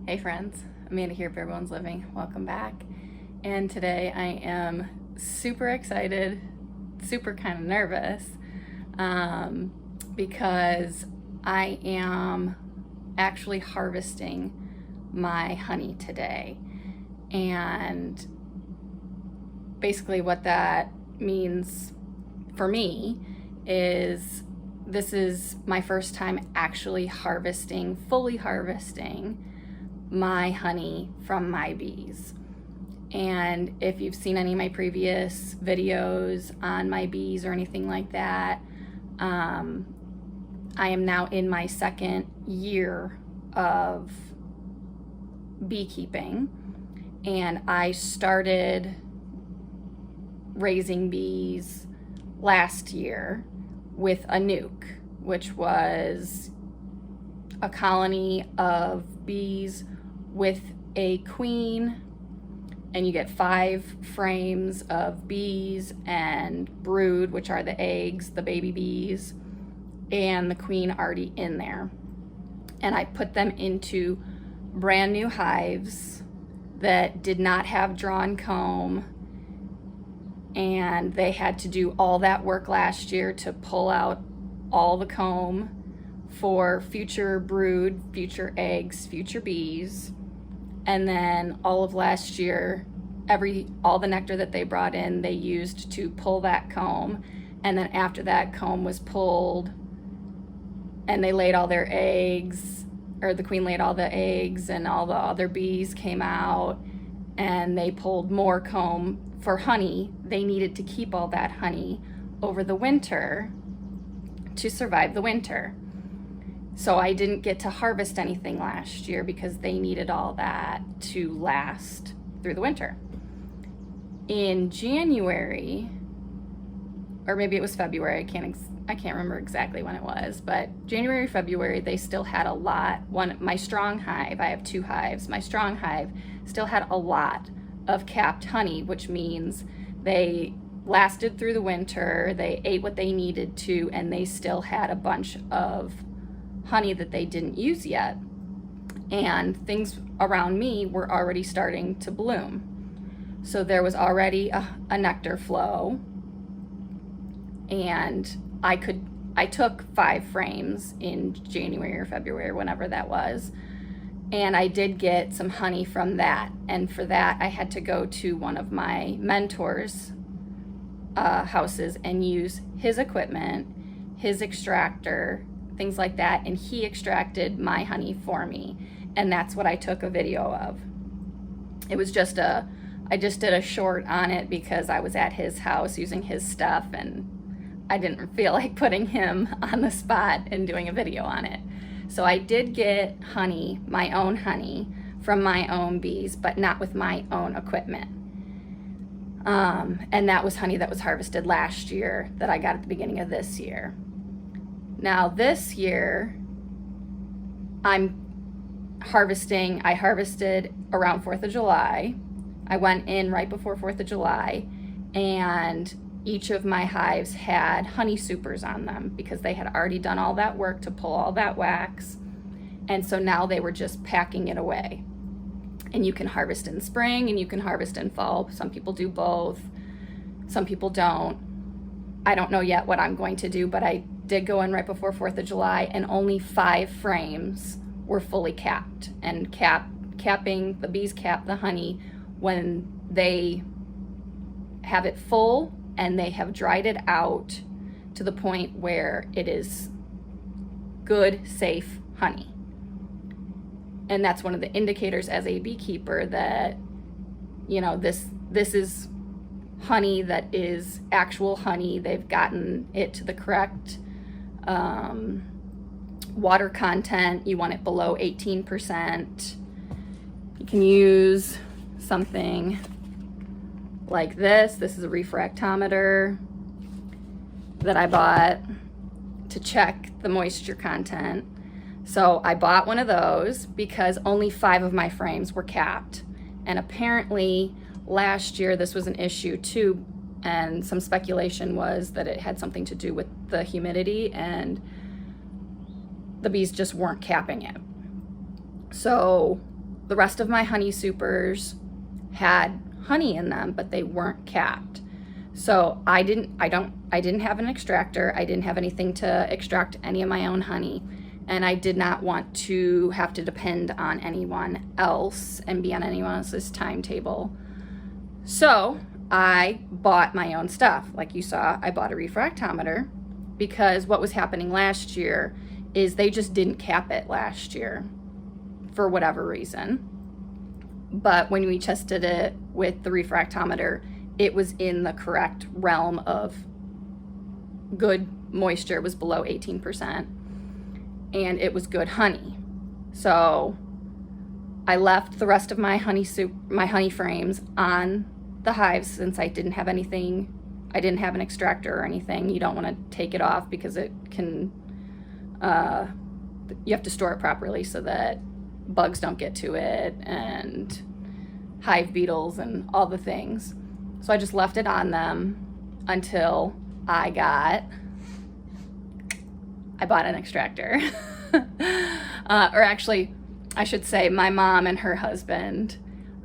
Hey friends, Amanda here for Everyone's Living. Welcome back. And today I am super excited, super kind of nervous, because I am actually harvesting my honey today. And basically what that means for me is this is my first time actually fully harvesting my honey from my bees. And if you've seen any of my previous videos on my bees or anything like that, I am now in my second year of beekeeping, and I started raising bees last year with a nuke, which was a colony of bees with a queen, and you get 5 frames of bees and brood, which are the eggs, the baby bees, and the queen already in there. And I put them into brand new hives that did not have drawn comb, and they had to do all that work last year to pull out all the comb for future brood, future eggs, future bees. And then all of last year, all the nectar that they brought in, they used to pull that comb. And then after that comb was pulled and they laid all their eggs, or the queen laid all the eggs, and all the other bees came out and they pulled more comb for honey, they needed to keep all that honey over the winter to survive the winter. So I didn't get to harvest anything last year because they needed all that to last through the winter. In January, or maybe it was February, I can't remember exactly when it was, but January, February, they still had a lot. My strong hive, I have 2 hives, my strong hive still had a lot of capped honey, which means they lasted through the winter, they ate what they needed to, and they still had a bunch of honey that they didn't use yet. And things around me were already starting to bloom. So there was already a nectar flow, and I took 5 frames in January or February, whenever that was, and I did get some honey from that. And for that, I had to go to one of my mentors' houses and use his equipment, his extractor, things like that, and he extracted my honey for me. And that's what I took a video of. It was just I just did a short on it because I was at his house using his stuff, and I didn't feel like putting him on the spot and doing a video on it. So I did get honey, my own honey, from my own bees, but not with my own equipment. And that was honey that was harvested last year that I got at the beginning of this year. Now this year, I harvested around 4th of July. I went in right before 4th of July, and each of my hives had honey supers on them because they had already done all that work to pull all that wax. And so now they were just packing it away. And you can harvest in spring and you can harvest in fall. Some people do both, some people don't. I don't know yet what I'm going to do, but I did go in right before 4th of July, and only 5 frames were fully capped. And capping, the bees cap the honey when they have it full and they have dried it out to the point where it is good, safe honey. And that's one of the indicators as a beekeeper that, you know, this is honey that is actual honey. They've gotten it to the correct water content. You want it below 18%. You can use something like this. This is a refractometer that I bought to check the moisture content. So I bought one of those because only 5 of my frames were capped. And apparently last year this was an issue too, and some speculation was that it had something to do with the humidity and the bees just weren't capping it. So the rest of my honey supers had honey in them, but they weren't capped. So I didn't have an extractor. I didn't have anything to extract any of my own honey. And I did not want to have to depend on anyone else and be on anyone else's timetable. So I bought my own stuff. Like you saw, I bought a refractometer because what was happening last year is they just didn't cap it last year for whatever reason. But when we tested it with the refractometer, it was in the correct realm of good moisture. It was below 18%. And it was good honey. So I left the rest of my honey frames on the hives since I didn't have anything. I didn't have an extractor or anything. You don't want to take it off because it can, you have to store it properly so that bugs don't get to it and hive beetles and all the things. So I just left it on them until I bought an extractor. Or actually, I should say my mom and her husband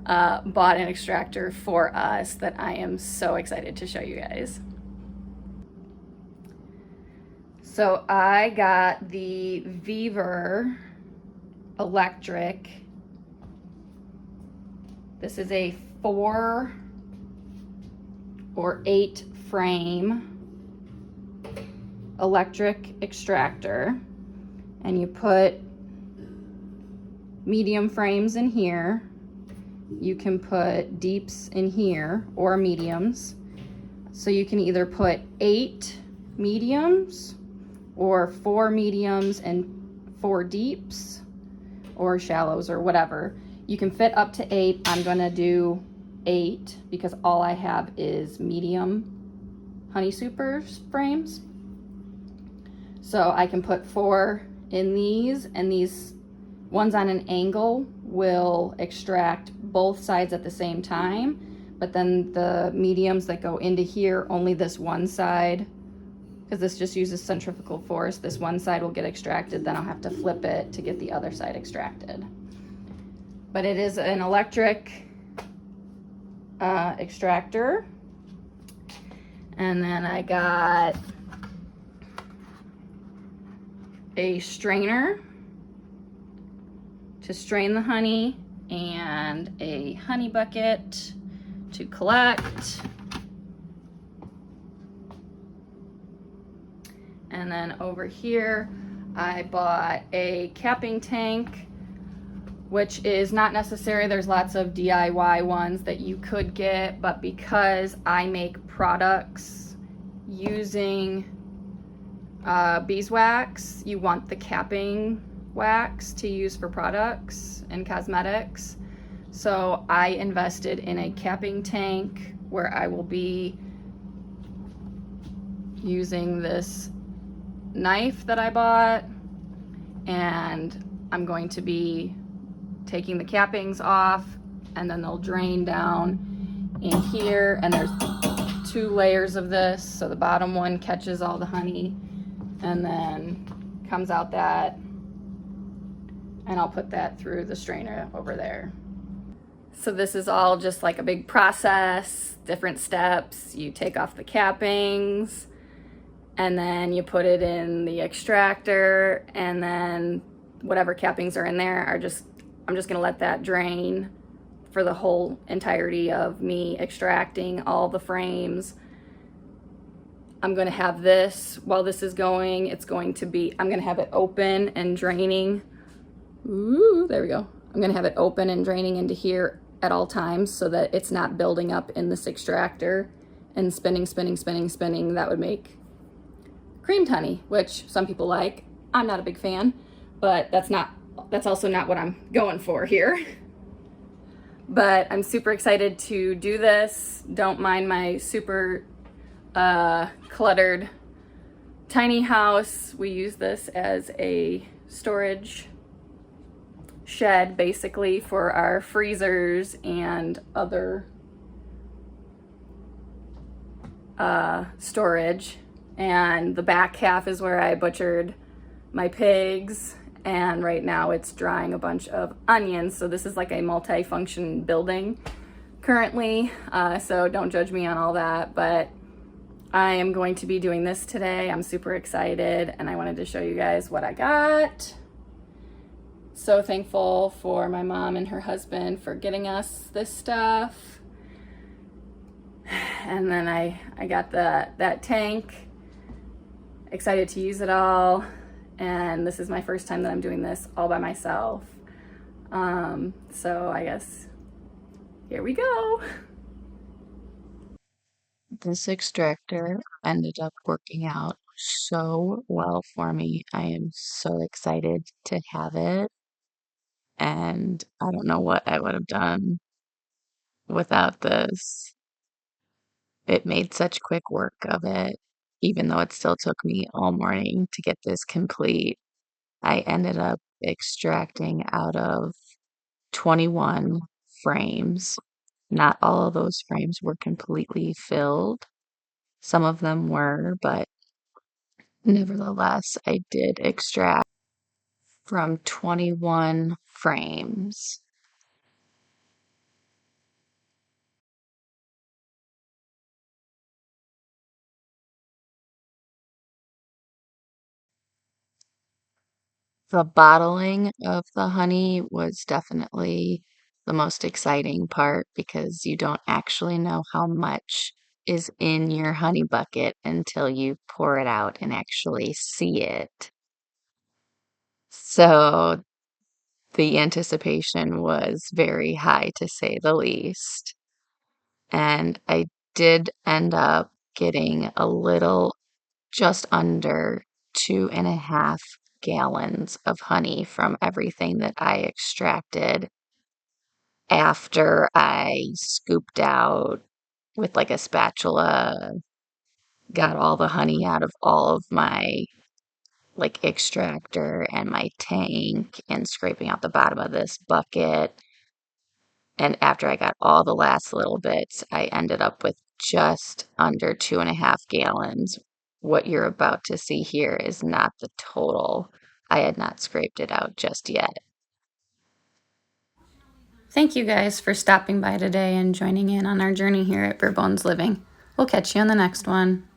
bought an extractor for us that I am so excited to show you guys. So I got the Vevor electric. This is a 4 or 8 frame electric extractor, and you put medium frames in here. You can put deeps in here or mediums. So you can either put 8 mediums or 4 mediums and 4 deeps or shallows or whatever. You can fit up to 8. I'm gonna do 8 because all I have is medium honey supers frames. So I can put 4 in these, and these ones on an angle will extract both sides at the same time. But then the mediums that go into here, only this one side, because this just uses centrifugal force, this one side will get extracted, then I'll have to flip it to get the other side extracted. But it is an electric extractor. And then I got a strainer to strain the honey and a honey bucket to collect. And then over here, I bought a capping tank, which is not necessary. There's lots of DIY ones that you could get, but because I make products using beeswax, you want the capping wax to use for products and cosmetics. So I invested in a capping tank where I will be using this knife that I bought, and I'm going to be taking the cappings off, and then they'll drain down in here, and there's 2 layers of this, so the bottom one catches all the honey and then comes out that, and I'll put that through the strainer over there. So this is all just like a big process, different steps. You take off the cappings, and then you put it in the extractor, and then whatever cappings are in there are I'm just gonna let that drain for the whole entirety of me extracting all the frames. I'm gonna have this, while this is going, I'm gonna have it open and draining. Ooh, there we go. I'm gonna have it open and draining into here at all times so that it's not building up in this extractor and spinning. That would make creamed honey, which some people like. I'm not a big fan, but that's also not what I'm going for here. But I'm super excited to do this. Don't mind my super cluttered tiny house. We use this as a storage shed basically for our freezers and other storage. And the back half is where I butchered my pigs and right now it's drying a bunch of onions. So this is like a multi-function building currently, so don't judge me on all that, but I am going to be doing this today. I'm super excited, and I wanted to show you guys what I got. So thankful for my mom and her husband for getting us this stuff. And then I got that tank. Excited to use it all. And this is my first time that I'm doing this all by myself. So I guess here we go. This extractor ended up working out so well for me. I am so excited to have it, and I don't know what I would have done without this. It made such quick work of it, even though it still took me all morning to get this complete. I ended up extracting out of 21 frames. Not all of those frames were completely filled. Some of them were, but nevertheless, I did extract from 21 frames. The bottling of the honey was definitely the most exciting part because you don't actually know how much is in your honey bucket until you pour it out and actually see it. So the anticipation was very high to say the least. And I did end up getting a little just under 2.5 gallons of honey from everything that I extracted after I scooped out with like a spatula, got all the honey out of all of my like extractor and my tank and scraping out the bottom of this bucket. And after I got all the last little bits, I ended up with just under 2.5 gallons. What you're about to see here is not the total. I had not scraped it out just yet. Thank you guys for stopping by today and joining in on our journey here at Bare Bones Living. We'll catch you on the next one.